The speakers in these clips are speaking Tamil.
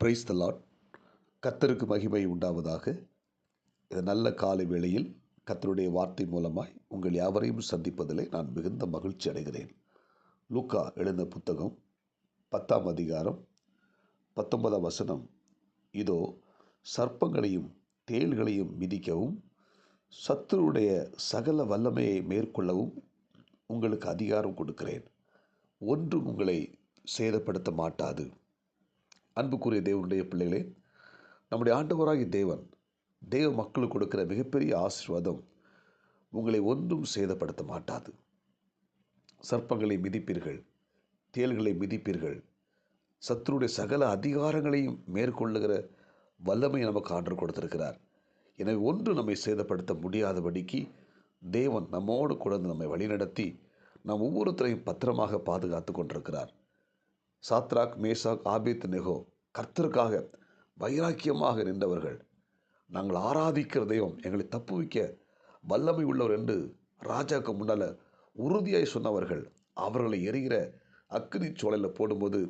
Praise the Lord. கர்த்தருக்கு மகிமை உண்டாவதாக. இந்த நல்ல காலை வேளையில் கர்த்தருடைய வார்த்தை மூலமாய் உங்கள் யாவரையும் சந்திப்பதிலே நான் மிகுந்த மகிழ்ச்சி அடைகிறேன். லூக்கா எழுந்த புத்தகம் 10ஆம் அதிகாரம் 19ஆம் வசனம். இதோ சர்ப்பங்களையும் தேள்களையும் மிதிக்கவும் சத்துருடைய சகல வல்லமையை மேற்கொள்ளவும் உங்களுக்கு அதிகாரம் கொடுக்கிறேன், ஒன்றும் உங்களை சேதப்படுத்த மாட்டாது. அன்புக்குரிய தேவனுடைய பிள்ளைகளே, நம்முடைய ஆண்டவராகிய தேவ மக்களுக்கு கொடுக்கிற மிகப்பெரிய ஆசீர்வாதம், உங்களை ஒன்றும் சேதப்படுத்த மாட்டாது. சர்ப்பங்களை மிதிப்பீர்கள், தேள்களை மிதிப்பீர்கள், சத்துருடைய சகல அதிகாரங்களையும் மேற்கொள்ளுகிற வல்லமை நமக்கு ஆண்டவர் கொடுத்திருக்கிறார். எனவே ஒன்று நம்மை சேதப்படுத்த முடியாதபடிக்கு தேவன் நம்மோடு கூட நம்மை வழிநடத்தி நாம் ஒவ்வொருத்தரையும் பத்திரமாக பாதுகாத்து கொண்டிருக்கிறார். சாத்ராக், மேசாக், ஆபேத்நேகோ கர்த்தருக்காக வைராக்கியமாக நின்றவர்கள். நாங்கள் ஆராதிக்கிற தெய்வம் எங்களை தப்புவிக்க வல்லமை உள்ளவர் என்று ராஜாவுக்கு முன்னால் உறுதியாய் சொன்னவர்கள். அவர்களை எரிகிற அக்கினி சோலையில் போடும்போது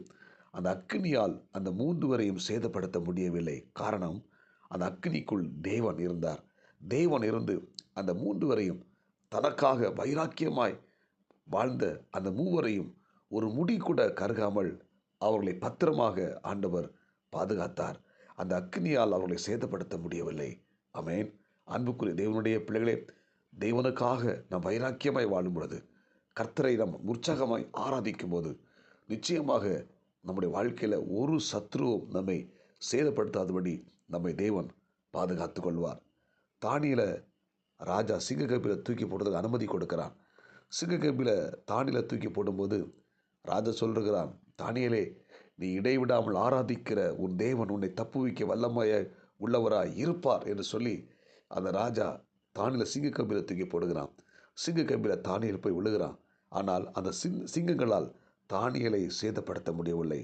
அந்த அக்கினியால் அந்த 3 பேரையும் சேதப்படுத்த முடியவில்லை. காரணம், அந்த அக்கினிக்குள் தேவன் இருந்தார். தேவன் இருந்து அந்த 3 பேரையும் தனக்காக வைராக்கியமாய் வாழ்ந்த அந்த 3வரையும் ஒரு முடி கூட கருகாமல் அவர்களை பத்திரமாக ஆண்டவர் பாதுகாத்தார். அந்த அக்கினியால் அவர்களை சேதப்படுத்த முடியவில்லை. ஆமென். அன்புக்குரிய தேவனுடைய பிள்ளைகளே, தேவனுக்காக நாம் வைராக்கியமாய் வாழும் பொழுது, கர்த்தரை நாம் உற்சாகமாய் ஆராதிக்கும் போது, நிச்சயமாக நம்முடைய வாழ்க்கையில் ஒரு சத்ருவும் நம்மை சேதப்படுத்தாதபடி நம்மை தேவன் பாதுகாத்து கொள்வார். தானியேலை ராஜா சிங்கக்கபில தூக்கி போடுறதுக்கு அனுமதி கொடுக்கிறான். சிங்கக்கபில தானியேலை தூக்கி போடும்போது ராஜா சொல்லுகிறான், தானியேலே, நீ இடைவிடாமல் ஆராதிக்கிற உன் தேவன் உன்னை தப்புவிக்க வல்லமைய உள்ளவராய் இருப்பார் என்று சொல்லி அந்த ராஜா தானியேலை சிங்கக்கபில தூக்கி போடுகிறான். சிங்கக்கபில தானியேல் போய் விழுகிறான். ஆனால் அந்த சிங்கங்களால் தானியேலை சேதப்படுத்த முடியவில்லை.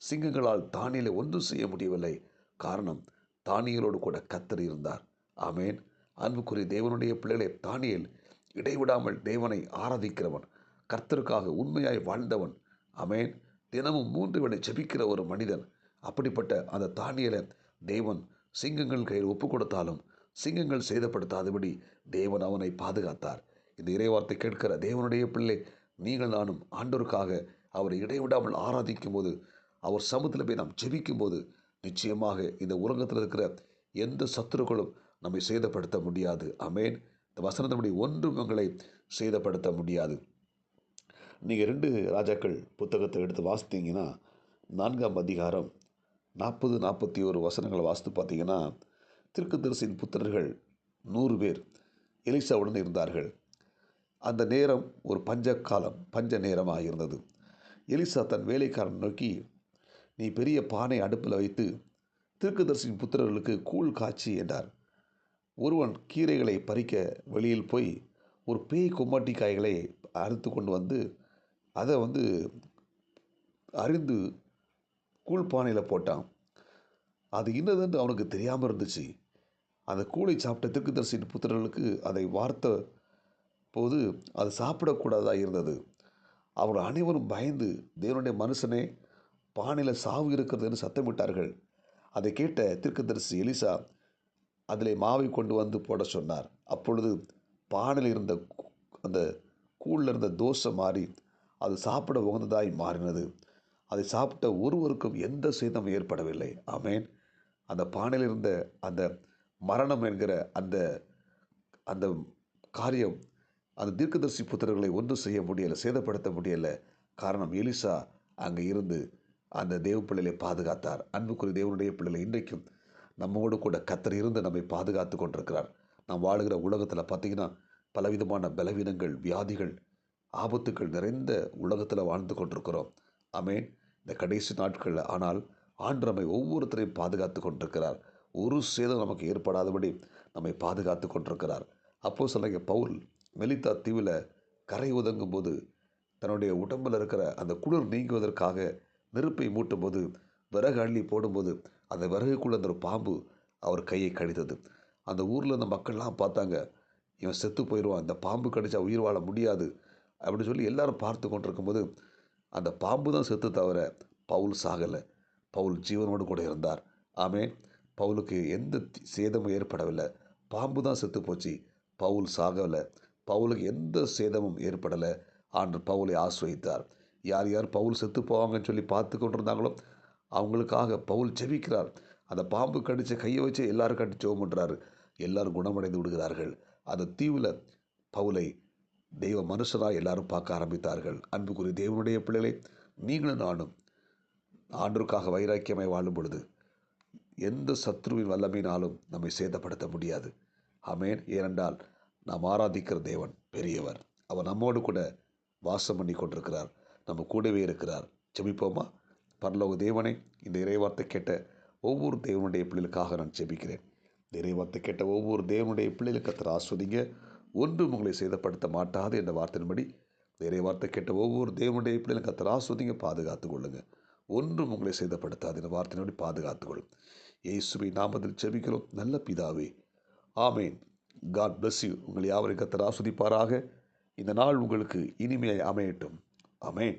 சிங்கங்களால் தானியேலை ஒன்றும் செய்ய முடியவில்லை. காரணம், தானியேலோடு கூட கர்த்தர் இருந்தார். ஆமென். அன்புக்குரிய தேவனுடைய பிள்ளைகளே, தானியேல் இடைவிடாமல் தேவனை ஆராதிக்கிறவன், கர்த்தருக்காக உண்மையாய் வாழ்ந்தவன். ஆமென். தினமும் 3 வேளை ஜெபிக்கிற ஒரு மனிதன். அப்படிப்பட்ட அந்த தானியேலை தேவன் சிங்கங்கள் கையில் ஒப்பு கொடுத்தாலும் சிங்கங்கள் சேதப்படுத்தாதபடி தேவன் அவனை பாதுகாத்தார். இந்த இறைவார்த்தை கேட்கிற தேவனுடைய பிள்ளை, நீங்கள் நானும் ஆண்டவருக்காக அவரை இடைவிடாமல் ஆராதிக்கும் போது, அவர் சமூகத்தில் போய் நாம் ஜெபிக்கும் போது, நிச்சயமாக இந்த உலகத்தில் இருக்கிற எந்த சத்துருக்களும் நம்மை சேதப்படுத்த முடியாது. ஆமென். இந்த வசனத்தின்படி ஒன்றும் உங்களை சேதப்படுத்த முடியாது. நீங்கள் 2 ராஜாக்கள் புத்தகத்தை எடுத்து வாசித்தீங்கன்னா 4ஆம் அதிகாரம் 40-41 வசனங்களை வாசித்து பார்த்தீங்கன்னா, தீர்க்கதரிசியின் புத்திரர்கள் 100 பேர் எலிசாவுடன் இருந்தார்கள். அந்த நேரம் ஒரு பஞ்ச நேரமாக இருந்தது. எலிசா தன் வேலைக்காரன் நோக்கி, நீ பெரிய பானை அடுப்பில் வைத்து தீர்க்கதரிசியின் புத்திரர்களுக்கு கூழ் காய்ச்சி என்றார். ஒருவன் கீரைகளை பறிக்க வெளியில் போய் ஒரு பேய் கொம்மாட்டி காய்களை அறுத்து கொண்டு வந்து அதை அறிந்து கூழ்பானையில் போட்டான். அது இன்னதென்று அவனுக்கு தெரியாமல் இருந்துச்சு. அந்த கூழை சாப்பிட்ட தீர்க்கதரிசியின் புத்திரர்களுக்கு அதை வார்த்த போது அது சாப்பிடக்கூடாதாக இருந்தது. அவர்கள் அனைவரும் பயந்து, தேவனுடைய மனுஷனே, பானையில் சாவு இருக்கிறது என்று சத்தமிட்டார்கள். அதை கேட்ட தீர்க்கதரிசி எலிசா அதிலே மாவை கொண்டு வந்து போட சொன்னார். அப்பொழுது பானையில் இருந்த அந்த கூழில் இருந்த தோஷம் மாறி அது சாப்பிட உகந்ததாய் மாறினது. அதை சாப்பிட்ட ஒருவருக்கும் எந்த சேதமும் ஏற்படவில்லை. ஆமென். அந்த பானையில் இருந்த அந்த மரணம் என்கிற அந்த அந்த காரியம் அந்த தீர்க்கதரிசி புத்திரர்களை ஒன்றும் செய்ய முடியலை, சேதப்படுத்த முடியலை. காரணம், எலிசா அங்கே இருந்து அந்த தேவ பிள்ளைகளை பாதுகாத்தார். அன்புக்குரிய தேவனுடைய பிள்ளைகளை, இன்றைக்கும் நம்மோடு கூட கர்த்தர் இருந்து நம்மை பாதுகாத்து கொண்டிருக்கிறார். நாம் வாழுகிற உலகத்தில் பார்த்திங்கன்னா பலவிதமான பலவீனங்கள், வியாதிகள், ஆபத்துக்கள் நிறைந்த உலகத்தில் வாழ்ந்து கொண்டிருக்கிறோம். ஆமென். இந்த கடைசி நாட்களில் ஆனால் ஆண்டவர் நம்மை ஒவ்வொருத்தரையும் பாதுகாத்து கொண்டிருக்கிறார். ஒரு சேதம் நமக்கு ஏற்படாதபடி நம்மை பாதுகாத்து கொண்டிருக்கிறார். அப்போஸ்தலனாகிய பவுல் மெலித்தா தீவில் கரை ஒதுங்கும் போது தன்னுடைய உடம்பில் இருக்கிற அந்த குளிர் நீங்குவதற்காக நெருப்பை மூட்டும் போது, விறகு அள்ளி போடும்போது அந்த விறகுக்குள்ள அந்த ஒரு பாம்பு அவர் கையை கடித்தது. அந்த ஊரில் இருந்த மக்கள்லாம் பார்த்தாங்க, இவன் செத்து போயிடுவான், இந்த பாம்பு கடிச்சா உயிர் வாழ முடியாது அப்படின்னு சொல்லி எல்லாரும் பார்த்து கொண்டிருக்கும்போது அந்த பாம்பு தான் செத்து தவிர பவுல் சாகலை. பவுல் ஜீவனோடு கூட இருந்தார். ஆமென். பவுலுக்கு எந்த சேதமும் ஏற்படவில்லை. பாம்பு தான் செத்து போச்சு. பவுல் சாகலை. பவுலுக்கு எந்த சேதமும் ஏற்படலை. ஆண்டு பவுலை ஆசிர்வதித்தார். யார் யார் பவுல் செத்து போவாங்கன்னு சொல்லி பார்த்து கொண்டிருந்தாங்களோ அவங்களுக்காக பவுல் ஜெபிக்கிறார். அந்த பாம்பு கடிச்ச கையை வச்சு எல்லாரும் கட்டி ஜெபம் பண்ணுறாரு. எல்லாரும் குணமடைந்து விடுகிறார்கள். அந்த தீவில் பவுலை தெய்வ மனுஷராக எல்லாரும் பார்க்க ஆரம்பித்தார்கள். அன்புக்குரிய தேவனுடைய பிள்ளைகளை, நீங்களும் நானும் ஆண்டவருக்காக வைராக்கியமாய் வாழும் பொழுது எந்த சத்ருவின் வல்லமையினாலும் நம்மை சேதப்படுத்த முடியாது. ஆமென். ஏனென்றால் நாம் ஆராதிக்கிற தேவன் பெரியவர். அவர் நம்மோடு கூட வாசம் பண்ணி கொண்டிருக்கிறார். நம்ம கூடவே இருக்கிறார். ஜெபிப்போமா? பரலோக தேவனை, இந்த இறைவார்த்தை கேட்ட ஒவ்வொரு தேவனுடைய பிள்ளைகளுக்காக நான் ஜெபிக்கிறேன். இந்த இறைவார்த்தை கேட்ட ஒவ்வொரு தேவனுடைய பிள்ளைகளுக்கு கர்த்தர் ஆஸ்வதிங்க. ஒன்றும் உங்களை சேதப்படுத்த மாட்டாது என்ற வார்த்தையின்படி இந்த இறைவார்த்தை கேட்ட ஒவ்வொரு தேவனுடைய பிள்ளைகளுக்கு கர்த்தர் ஆஸ்வதிங்க, பாதுகாத்துக் கொள்ளுங்க. ஒன்றும் உங்களை சேதப்படுத்தாது என்ற வார்த்தையின்படி பாதுகாத்துக் கொள்ளும். இயேசுவின் நாமத்தில் ஜெபிக்கிறோம் நல்ல பிதாவே. ஆமேன். God bless you. உங்கள் யாவரையும் கர்த்தர் ஆஸ்வதிப்பாராக. இந்த நாள் உங்களுக்கு இனிமையாய் அமையட்டும். ஆமேன்.